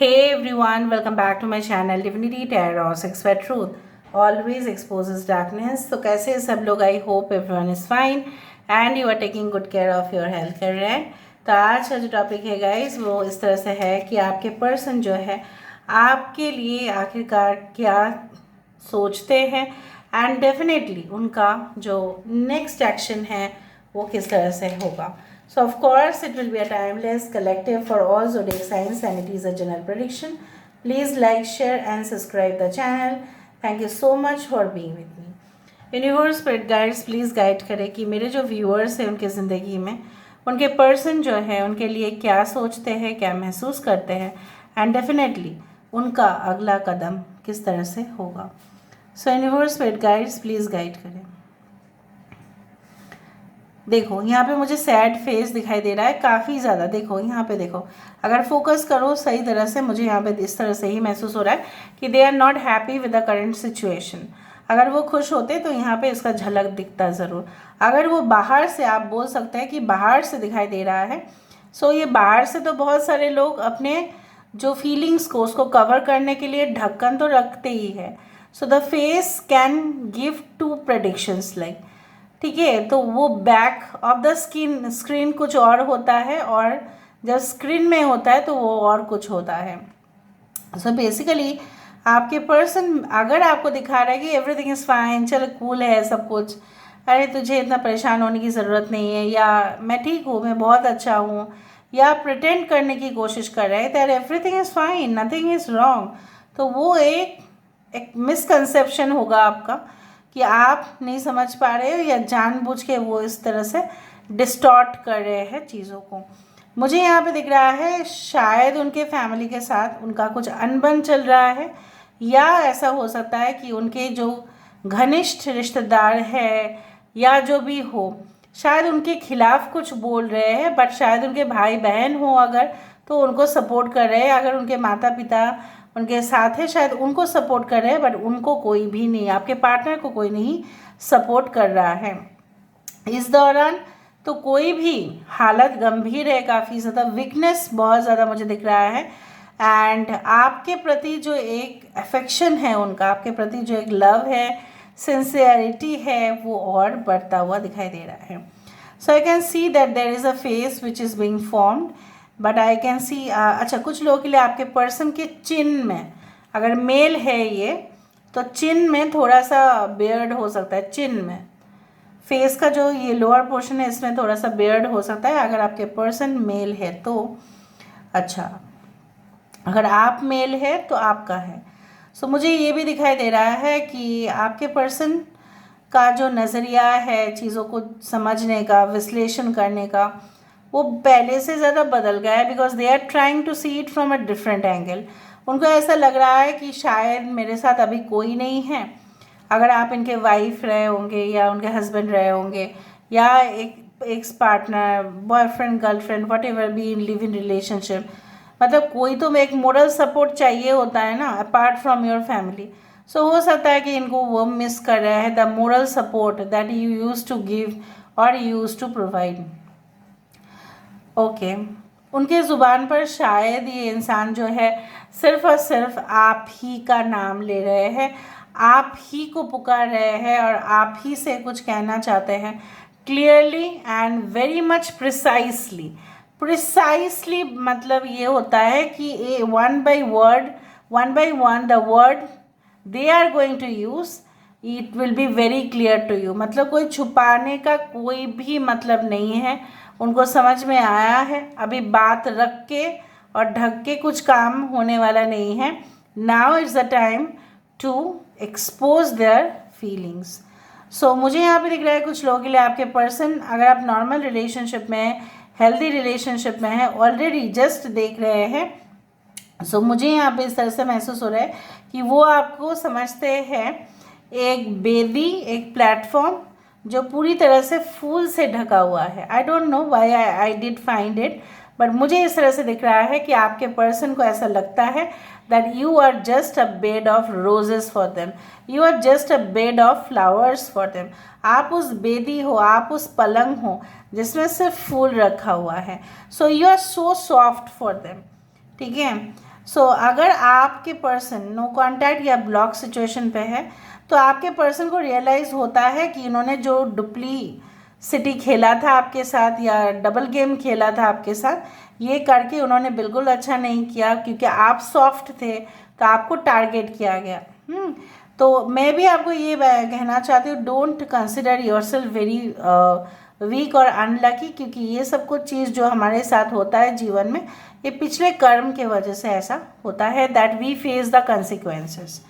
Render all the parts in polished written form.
Hey everyone, welcome back to my channel Divinity Tarot Sex Where Truth always exposes darkness. तो कैसे हैं सब लोग? I hope everyone is fine and you are taking good care of your health, कर रहे हैं। तो आज का जो टॉपिक है गाइस वो इस तरह से है कि आपके पर्सन जो है आपके लिए आखिरकार क्या सोचते हैं एंड डेफिनेटली उनका जो नेक्स्ट एक्शन है वो किस तरह से होगा। So of course it will be a timeless collective for all zodiac signs and it is a general prediction. Please like, share and subscribe the channel. Thank you so much for being with me. Universe Spirit Guides please guide करें कि मेरे जो viewers हैं उनके ज़िंदगी में उनके person जो है उनके लिए क्या सोचते हैं, क्या महसूस करते हैं एंड डेफिनेटली उनका अगला कदम किस तरह से होगा। सो universe spirit guides please guide करें। देखो यहाँ पे मुझे सैड फेस दिखाई दे रहा है काफ़ी ज़्यादा। देखो यहाँ पे देखो, अगर फोकस करो सही तरह से मुझे यहाँ पे इस तरह से ही महसूस हो रहा है कि they are not happy with the current situation. अगर वो खुश होते तो यहाँ पे इसका झलक दिखता ज़रूर। अगर वो बाहर से, आप बोल सकते हैं कि बाहर से दिखाई दे रहा है। सो ये बाहर से तो बहुत सारे लोग अपने जो फीलिंग्स को उसको कवर करने के लिए ढक्कन तो रखते ही है। So the face can give two predictions like, ठीक है। तो वो बैक ऑफ द स्क्रीन कुछ और होता है और जब स्क्रीन में होता है तो वो और कुछ होता है। सो बेसिकली आपके पर्सन अगर आपको दिखा रहा है कि एवरीथिंग इज़ फाइन, चलो कूल है सब कुछ, अरे तुझे इतना परेशान होने की ज़रूरत नहीं है, या मैं ठीक हूँ, मैं बहुत अच्छा हूँ, या प्रिटेंड करने की कोशिश कर रहे हैं that everything is fine, nothing is wrong, तो वो एक मिसकंसेप्शन होगा आपका कि आप नहीं समझ पा रहे हो या जानबूझ के वो इस तरह से डिस्टॉर्ट कर रहे हैं चीज़ों को। मुझे यहाँ पे दिख रहा है शायद उनके फैमिली के साथ उनका कुछ अनबन चल रहा है, या ऐसा हो सकता है कि उनके जो घनिष्ठ रिश्तेदार है या जो भी हो शायद उनके खिलाफ कुछ बोल रहे हैं, बट शायद उनके भाई बहन हो अगर तो उनको सपोर्ट कर रहे हैं। अगर उनके माता पिता उनके साथ है शायद उनको सपोर्ट कर रहे हैं, बट उनको कोई भी नहीं, आपके पार्टनर को कोई नहीं सपोर्ट कर रहा है इस दौरान। तो कोई भी हालत गंभीर है, काफ़ी ज़्यादा वीकनेस बहुत ज़्यादा मुझे दिख रहा है एंड आपके प्रति जो एक अफेक्शन है उनका, आपके प्रति जो एक लव है, सिंसियरिटी है, वो और बढ़ता हुआ दिखाई दे रहा है। So I can see that there is a face which is being formed, but I can see अच्छा कुछ लोगों के लिए आपके पर्सन के चिन में, अगर मेल है ये तो चिन में थोड़ा सा बियर्ड हो सकता है। चिन में फेस का जो ये लोअर पोर्शन है इसमें थोड़ा सा बियर्ड हो सकता है अगर आपके पर्सन मेल है तो। अच्छा, अगर आप मेल है तो आपका है। सो मुझे ये भी दिखाई दे रहा है कि आपके पर्सन का जो नज़रिया है चीज़ों को समझने का, विश्लेषण करने का, वो पहले से ज़्यादा बदल गया है because they are trying to see it from a different angle. उनको ऐसा लग रहा है कि शायद मेरे साथ अभी कोई नहीं है। अगर आप इनके वाइफ रहे होंगे या उनके हस्बैंड रहे होंगे या एक ex partner, boyfriend, girlfriend, what ever be in live in relationship, मतलब कोई तो एक मोरल सपोर्ट चाहिए होता है ना अपार्ट फ्रॉम योर फैमिली। सो हो सकता है कि इनको वो मिस कर रहे हैं the moral support that you use to give और यूज टू प्रोवाइड। ओके, उनके ज़ुबान पर शायद ये इंसान जो है सिर्फ और सिर्फ आप ही का नाम ले रहे हैं, आप ही को पुकार रहे हैं और आप ही से कुछ कहना चाहते हैं clearly and very much precisely. Precisely मतलब ये होता है कि one by one the word they are going to use it will be very clear to you. मतलब कोई छुपाने का कोई भी मतलब नहीं है, उनको समझ में आया है। अभी बात रख के और ढक के कुछ काम होने वाला नहीं है। Now it's the time to expose their feelings. सो मुझे यहाँ पे दिख रहा है कुछ लोगों के लिए आपके पर्सन, अगर आप नॉर्मल रिलेशनशिप में हैं, हेल्दी रिलेशनशिप में हैं, ऑलरेडी जस्ट देख रहे हैं। सो मुझे यहाँ पे इस तरह से महसूस हो रहा है कि वो आपको समझते हैं एक वेदी, एक प्लेटफॉर्म जो पूरी तरह से फूल से ढका हुआ है। I don't know why I did find it, but मुझे इस तरह से दिख रहा है कि आपके पर्सन को ऐसा लगता है that you are just a bed of roses for them, you are just a bed of flowers for them. आप उस बेदी हो, आप उस पलंग हो जिसमें सिर्फ फूल रखा हुआ है। So you are so soft for them, ठीक है। अगर आपके पर्सन नो कांटेक्ट या ब्लॉक सिचुएशन पे है तो आपके पर्सन को रियलाइज़ होता है कि इन्होंने जो डुप्लीसिटी खेला था आपके साथ या डबल गेम खेला था आपके साथ, ये करके उन्होंने बिल्कुल अच्छा नहीं किया, क्योंकि आप सॉफ्ट थे तो आपको टारगेट किया गया। तो मैं भी आपको ये कहना चाहती हूँ, don't consider yourself very weak और अनलकी, क्योंकि ये सब कुछ चीज़ जो हमारे साथ होता है जीवन में, ये पिछले कर्म के वजह से ऐसा होता है, that we face the consequences.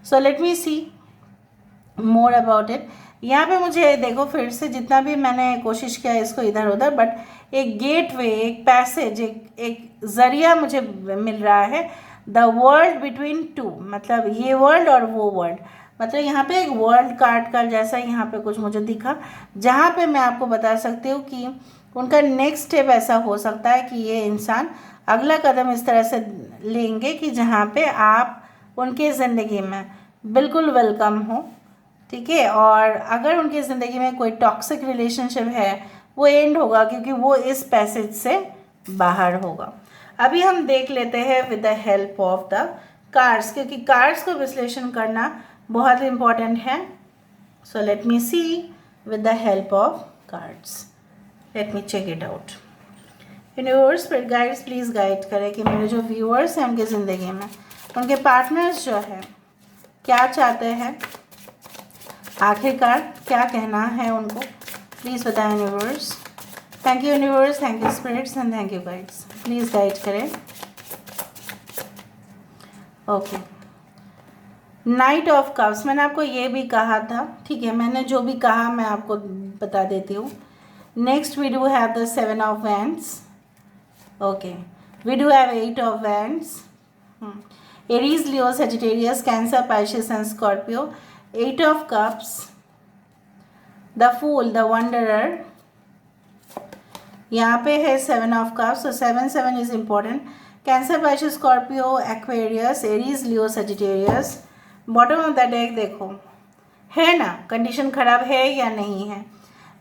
So let me see more about it. यहाँ पे मुझे देखो, फिर से जितना भी मैंने कोशिश किया इसको इधर उधर, बट एक गेटवे, एक पैसेज, एक ज़रिया मुझे मिल रहा है, द वर्ल्ड बिटवीन टू, मतलब ये वर्ल्ड और वो वर्ल्ड, मतलब यहाँ पे एक वर्ल्ड कार्ड का जैसा यहाँ पे कुछ मुझे दिखा, जहाँ पे मैं आपको बता सकती हूँ कि उनका नेक्स्ट स्टेप ऐसा हो सकता है कि ये इंसान अगला कदम इस तरह से लेंगे कि जहाँ पे आप उनके ज़िंदगी में बिल्कुल वेलकम हो, ठीक है। और अगर उनकी ज़िंदगी में कोई टॉक्सिक रिलेशनशिप है वो एंड होगा, क्योंकि वो इस पैसेज से बाहर होगा। अभी हम देख लेते हैं with the help of the cards, क्योंकि कार्ड्स को विश्लेषण करना बहुत इम्पॉर्टेंट है। So let me see with the help of cards, let me check it out. Universe spirit guides please guide करें कि मेरे जो व्यूअर्स हैं उनकी ज़िंदगी में उनके पार्टनर्स जो है क्या चाहते हैं, आखिरकार क्या कहना है उनको, प्लीज़ बताएं universe. Thank you universe, thank you spirits and thank you guides, please guide करें। ओके, नाइट ऑफ कप्स, मैंने आपको ये भी कहा था, ठीक है, मैंने जो भी कहा मैं आपको बता देती हूँ। Next we do have the 7 of wands, okay, we do have 8 of wands, Aries, Leo, Sagittarius, Cancer, Pisces and Scorpio, 8 of cups, the fool, the wanderer, यहाँ पे है 7 of cups, so 7 is important. Cancer, Pisces, Scorpio, Aquarius, Aries, Leo, Sagittarius. Bottom of the deck देखो, है ना, condition खराब है या नहीं है,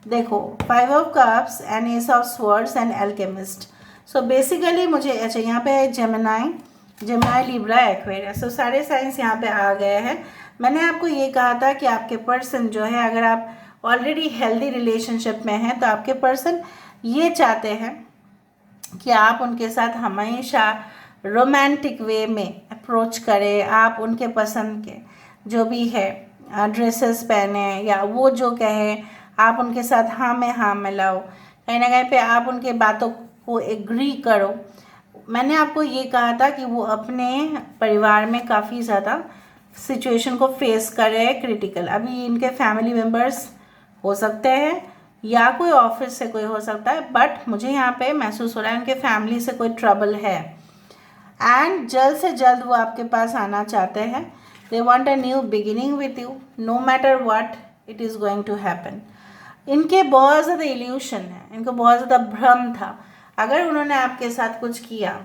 देखो 5 of cups and S of swords and alchemist. So basically मुझे, अच्छा यहाँ पे है जेमिनाई, लिब्रा, एक्वेरियस, सो सारे साइंस यहाँ पे आ गए हैं। मैंने आपको ये कहा था कि आपके पर्सन जो है, अगर आप ऑलरेडी हेल्दी रिलेशनशिप में हैं तो आपके पर्सन ये चाहते हैं कि आप उनके साथ हमेशा रोमांटिक वे में अप्रोच करें, आप उनके पसंद के जो भी है ड्रेसेस पहने या वो जो कहें आप उनके साथ हाँ में हाँ मिलाओ, कहीं ना कहीं पे आप उनके बातों को एग्री करो। मैंने आपको ये कहा था कि वो अपने परिवार में काफ़ी ज़्यादा सिचुएशन को फेस कर रहे हैं क्रिटिकल। अभी इनके फैमिली मेम्बर्स हो सकते हैं या कोई ऑफिस से कोई हो सकता है, बट मुझे यहाँ पे महसूस हो रहा है उनके फैमिली से कोई ट्रबल है एंड जल्द से जल्द वो आपके पास आना चाहते हैं। They want a new beginning with you, no matter what it is going to happen. इनके बहुत ज़्यादा इल्यूशन है, इनको बहुत ज़्यादा भ्रम था, अगर उन्होंने आपके साथ कुछ किया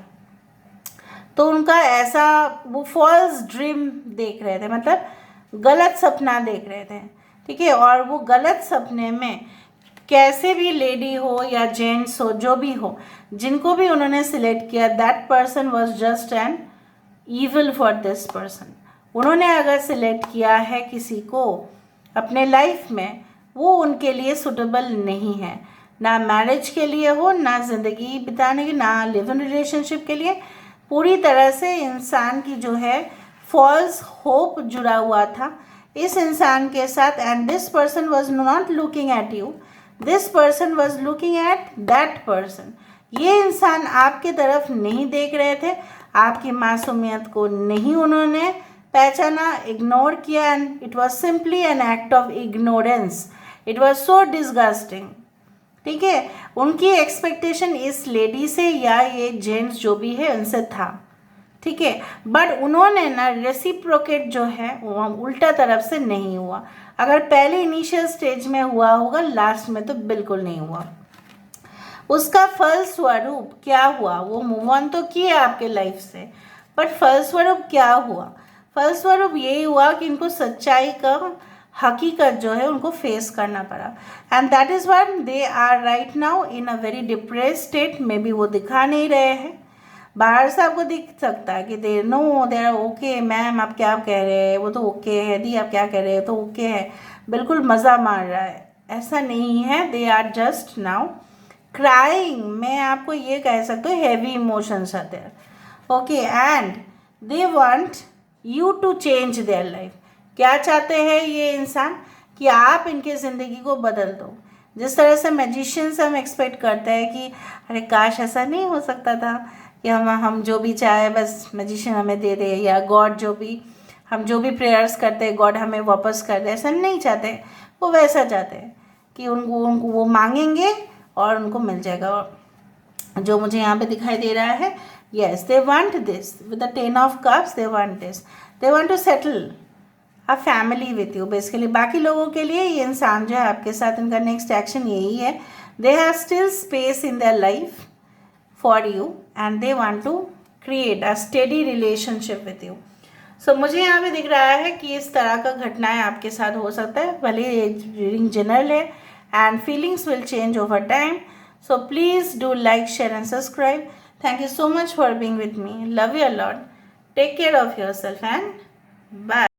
तो उनका ऐसा वो फॉल्स ड्रीम देख रहे थे, मतलब गलत सपना देख रहे थे, ठीक है। और वो गलत सपने में कैसे भी लेडी हो या जेंट्स हो, जो भी हो, जिनको भी उन्होंने सिलेक्ट किया, that person was just an evil for this person. उन्होंने अगर सिलेक्ट किया है किसी को अपने लाइफ में, वो उनके लिए सुटेबल नहीं है, ना मैरिज के लिए हो, ना ज़िंदगी बिताने की, ना लिव इन रिलेशनशिप के लिए। पूरी तरह से इंसान की जो है फॉल्स होप जुड़ा हुआ था इस इंसान के साथ, and this person was not looking at you, this person was looking at that person. ये इंसान आपके तरफ नहीं देख रहे थे, आपकी मासूमियत को नहीं उन्होंने पहचाना, इग्नोर किया, and it was simply an act of ignorance. It was so disgusting, ठीक है। उनकी एक्सपेक्टेशन इस लेडी से या ये जेंट्स जो भी है उनसे था, ठीक है, बट उन्होंने ना रेसिप्रोकेट जो है वो उल्टा तरफ से नहीं हुआ। अगर पहले इनिशियल स्टेज में हुआ होगा, लास्ट में तो बिल्कुल नहीं हुआ। उसका फलस्वरूप क्या हुआ, वो मूव ऑन तो किया आपके लाइफ से, बट फलस्वरूप क्या हुआ, फलस्वरूप यही हुआ कि इनको सच्चाई का हकीकत जो है उनको फेस करना पड़ा, and that is what they are right now in a very depressed state. Maybe वो दिखा नहीं रहे हैं, बाहर से आपको दिख सकता है कि they know they are okay, ma'am आप क्या कह रहे हैं, वो तो ओके है, दी आप क्या कह रहे हैं तो ओके है, बिल्कुल मज़ा मार रहा है, ऐसा नहीं है। They are just now crying, मैं आपको ये कह सकती हूँ हैवी इमोशंस आते हैं, okay, and they want you to change their life. क्या चाहते हैं ये इंसान कि आप इनकी ज़िंदगी को बदल दो। जिस तरह से मैजिशियन से हम एक्सपेक्ट करते हैं कि अरे काश ऐसा नहीं हो सकता था कि हम जो भी चाहे बस मैजिशियन हमें दे दे, या गॉड जो भी हम जो भी प्रेयर्स करते हैं गॉड हमें वापस कर दे, ऐसा नहीं चाहते। वो वैसा चाहते हैं कि उनको वो मांगेंगे और उनको मिल जाएगा। जो मुझे यहाँ पे दिखाई दे रहा है, yes they want this with the 10 of cups, they want this, they want to settle a family with you. Basically बाकी लोगों के लिए ये इंसान जो है आपके साथ, इनका नेक्स्ट एक्शन यही है, they have still space in their life for you and they want to create a steady relationship with you. So मुझे यहाँ पे दिख रहा है कि इस तरह का घटनाएं आपके साथ हो सकता है, भले रीडिंग जनरल है and feelings will change over time. So please do like, share and subscribe. Thank you so much for being with me. Love you a lot. Take care of yourself and bye.